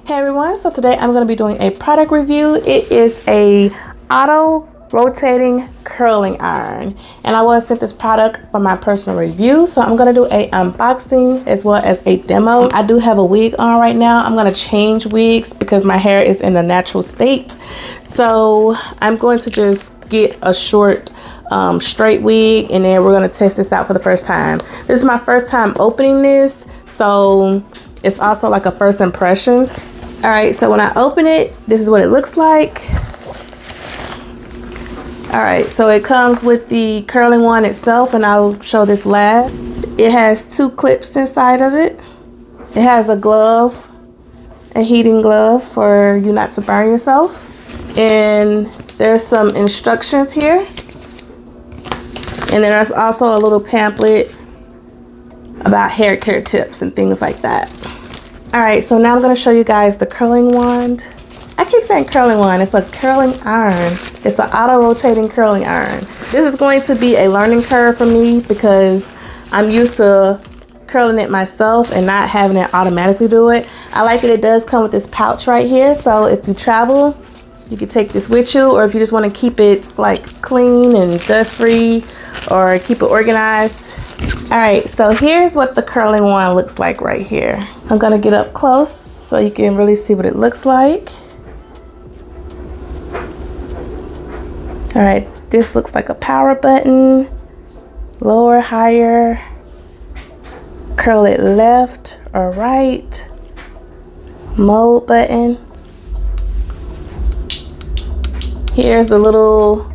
Hey everyone, so today I'm going to be doing a product review. It is a auto rotating curling iron, and I was sent this product for my personal review, so I'm going to do a unboxing as well as a demo. I do have a wig on right now. I'm going to change wigs because my hair is in the natural state, so I'm going to just get a short straight wig, and then we're going to test this out for the first time. This is my first time opening this, so it's also like a first impressions. All right, so when I open it, this is what it looks like. All right, so it comes with the curling wand itself, and I'll show this last. It has 2 clips inside of it. It has a glove, a heating glove for you not to burn yourself. And there's some instructions here. And then there's also a little pamphlet about hair care tips and things like that. All right, so now I'm going to show you guys the curling wand. I keep saying curling wand. It's a curling iron. It's an auto rotating curling iron. This is going to be a learning curve for me because I'm used to curling it myself and not having it automatically do it. I like that it does come with this pouch right here. So if you travel, you can take this with you, or if you just want to keep it like clean and dust free or keep it organized. All right, so here's what the curling wand looks like right here. I'm gonna get up close so you can really see what it looks like. All right, this looks like a power button, lower, higher, curl it left or right, mode button. Here's the little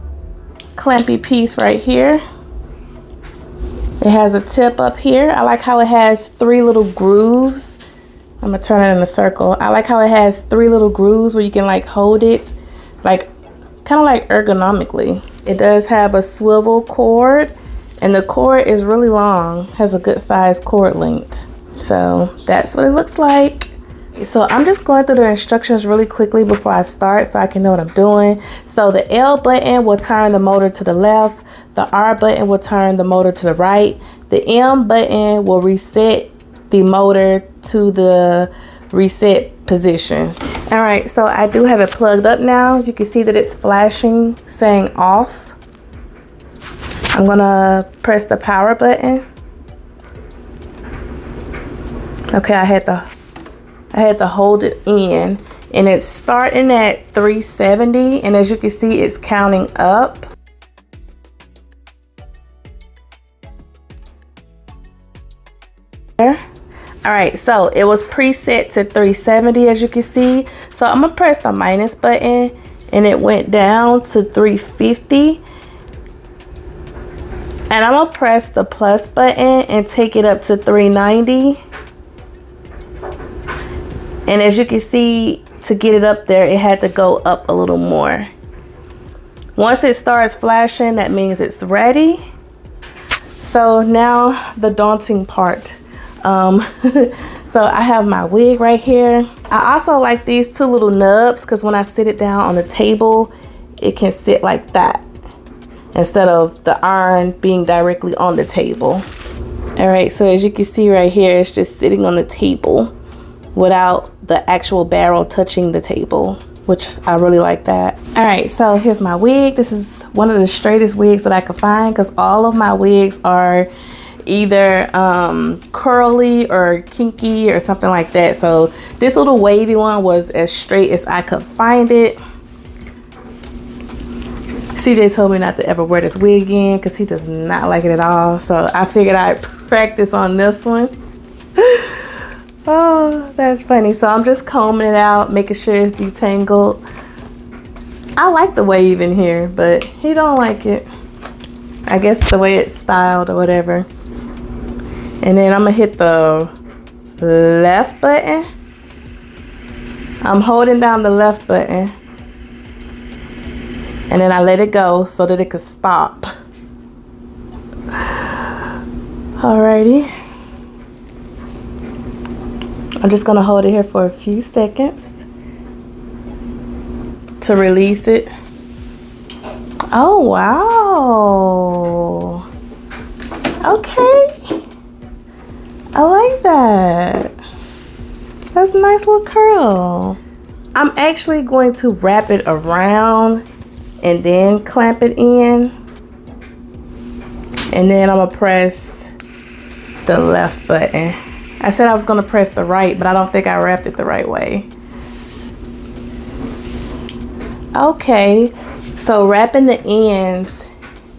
clampy piece right here. It has a tip up here. I like how it has 3 little grooves. I'm gonna turn it in a circle. I like how it has 3 little grooves where you can like hold it, like kind of like ergonomically. It does have a swivel cord, and the cord is really long, has a good size cord length. So that's what it looks like. So I'm just going through the instructions really quickly before I start so I can know what I'm doing. So the L button will turn the motor to the left. The R button will turn the motor to the right. The M button will reset the motor to the reset positions. All right, so I do have it plugged up now. You can see that it's flashing saying off. I'm gonna press the power button. Okay, I had to hold it in, and it's starting at 370, and as you can see, it's counting up. All right, so it was preset to 370, as you can see. So I'm gonna press the minus button, and it went down to 350. And I'm gonna press the plus button and take it up to 390. And as you can see, to get it up there, it had to go up a little more. Once it starts flashing, that means it's ready. So now the daunting part. So I have my wig right here. I also like these 2 little nubs because when I sit it down on the table, it can sit like that instead of the iron being directly on the table. All right, so as you can see right here, it's just sitting on the table without the actual barrel touching the table, which I really like that. All right, so here's my wig. This is one of the straightest wigs that I could find because all of my wigs are either curly or kinky or something like that. So this little wavy one was as straight as I could find it. CJ told me not to ever wear this wig again because he does not like it at all. So I figured I'd practice on this one. Oh, that's funny. So I'm just combing it out, making sure it's detangled. I like the wave in here, but he don't like it. I guess the way it's styled or whatever. And then I'm gonna hit the left button. I'm holding down the left button. And then I let it go so that it could stop. Alrighty. I'm just gonna hold it here for a few seconds to release it. Oh, wow. Okay. I like that. That's a nice little curl. I'm actually going to wrap it around and then clamp it in. And then I'm gonna press the left button. I said I was gonna press the right, but I don't think I wrapped it the right way. Okay, so wrapping the ends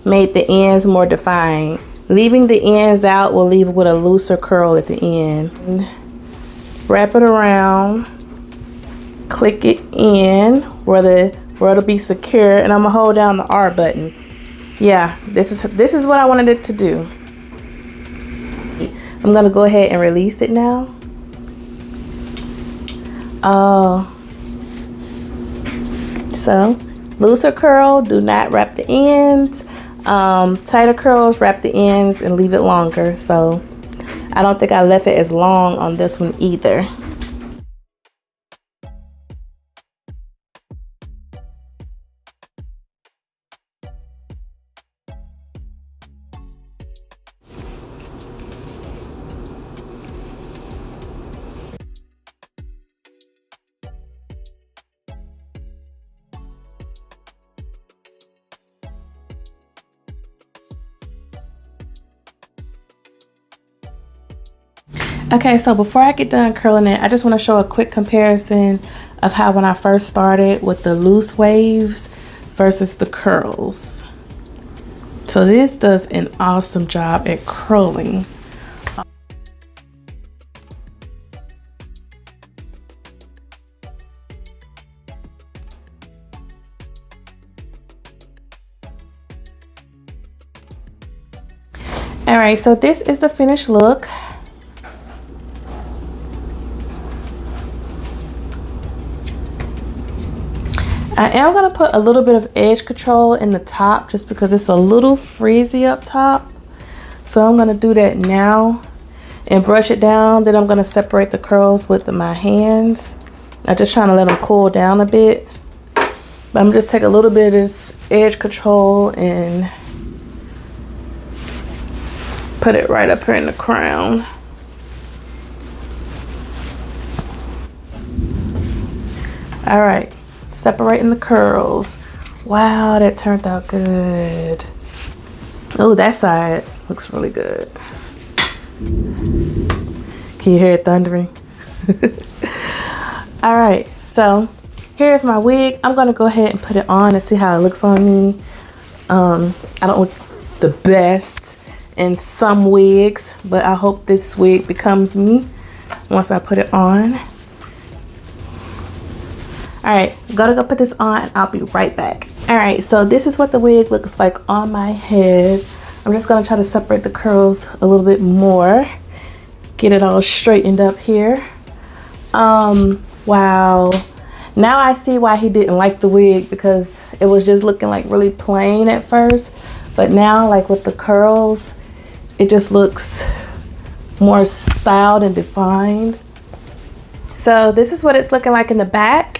made the ends more defined. Leaving the ends out will leave it with a looser curl at the end. Wrap it around, click it in where it'll be secure, and I'm gonna hold down the R button. Yeah, this is what I wanted it to do. I'm gonna go ahead and release it now. So looser curl, do not wrap the ends. Tighter curls, wrap the ends and leave it longer. So I don't think I left it as long on this one either. Okay, so before I get done curling it, I just want to show a quick comparison of how when I first started with the loose waves versus the curls. So this does an awesome job at curling. All right, so this is the finished look. I am going to put a little bit of edge control in the top just because it's a little frizzy up top. So I'm going to do that now and brush it down. Then I'm going to separate the curls with my hands. I'm just trying to let them cool down a bit. But I'm just take a little bit of this edge control and put it right up here in the crown. All right. Separating the curls. Wow, that turned out good. Oh, that side looks really good. Can you hear it thundering? All right, so here's my wig. I'm gonna go ahead and put it on and see how it looks on me. I don't look the best in some wigs, but I hope this wig becomes me once I put it on. All right, gotta go put this on and I'll be right back. All right, so this is what the wig looks like on my head. I'm just gonna try to separate the curls a little bit more. Get it all straightened up here. Wow. Now I see why he didn't like the wig, because it was just looking like really plain at first. But now, like with the curls, it just looks more styled and defined. So this is what it's looking like in the back.